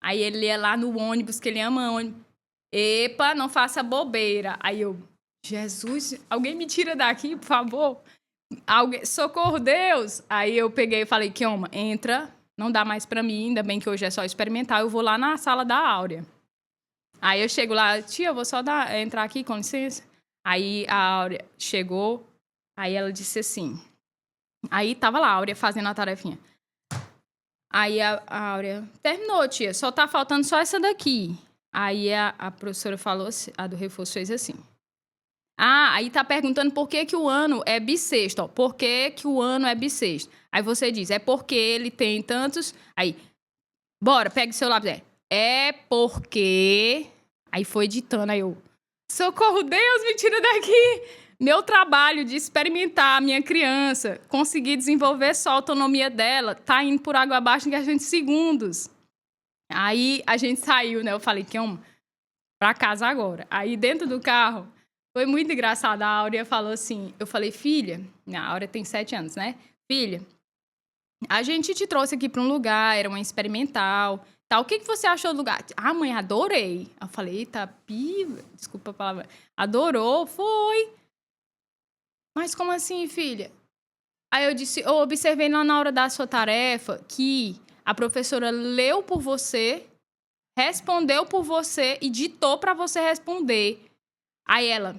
Speaker 1: Aí ele ia lá no ônibus, que ele ama ônibus. Epa, não faça bobeira. Aí eu, Jesus, alguém me tira daqui, por favor. Socorro, Deus. Aí eu peguei e falei, Kioma, entra. Não dá mais pra mim, ainda bem que hoje é só experimentar. Eu vou lá na sala da Áurea. Aí eu chego lá, tia, eu vou só entrar aqui, com licença. Aí a Áurea chegou, aí ela disse assim... Aí tava lá a Áurea fazendo a tarefinha. Aí a Áurea, terminou, tia, só tá faltando só essa daqui. Aí a professora falou, a do reforço fez assim. Aí tá perguntando por que o ano é bissexto, ó. Por que o ano é bissexto? Aí você diz, é porque ele tem tantos... Aí, bora, pega o seu lápis. É porque... Aí foi ditando, aí eu... Socorro, Deus, me tira daqui! Meu trabalho de experimentar a minha criança, conseguir desenvolver só a autonomia dela, tá indo por água abaixo em questão de segundos. Aí a gente saiu, né? Eu falei, Kioma, pra casa agora. Aí dentro do carro, foi muito engraçado. A Áurea falou assim, eu falei, filha, a Áurea tem 7 anos, né? Filha, a gente te trouxe aqui pra um lugar, era uma experimental... Tá, o que você achou do lugar? Mãe, adorei. Eu falei, eita, desculpa a palavra. Adorou? Foi. Mas como assim, filha? Aí eu disse, eu observei lá na hora da sua tarefa que a professora leu por você, respondeu por você e ditou pra você responder. Aí ela,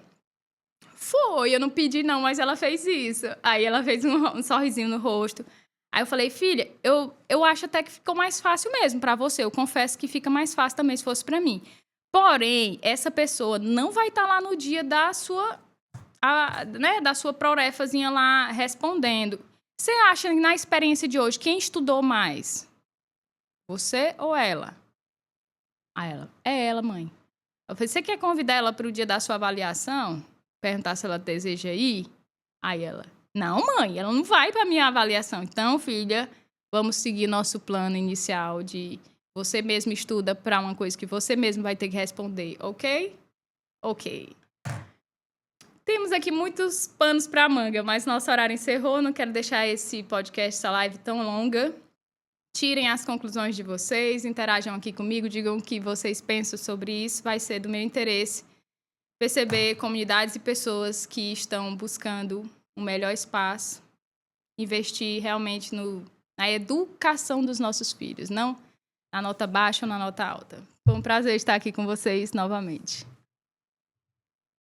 Speaker 1: foi, eu não pedi não, mas ela fez isso. Aí ela fez um sorrisinho no rosto. Aí eu falei, filha, eu acho até que ficou mais fácil mesmo pra você. Eu confesso que fica mais fácil também se fosse pra mim. Porém, essa pessoa não vai estar lá no dia da sua, da sua prorefazinha lá respondendo. Você acha que na experiência de hoje, quem estudou mais? Você ou ela? Aí ela, é ela, mãe. Eu falei, você quer convidar ela para o dia da sua avaliação? Perguntar se ela deseja ir? Aí ela, não, mãe, ela não vai para a minha avaliação. Então, filha, vamos seguir nosso plano inicial de você mesmo estuda para uma coisa que você mesmo vai ter que responder, ok? Ok. Temos aqui muitos panos para manga, mas nosso horário encerrou. Não quero deixar esse podcast, essa live tão longa. Tirem as conclusões de vocês, interajam aqui comigo, digam o que vocês pensam sobre isso. Vai ser do meu interesse perceber comunidades e pessoas que estão buscando um melhor espaço, investir realmente na educação dos nossos filhos, não na nota baixa ou na nota alta. Foi um prazer estar aqui com vocês novamente.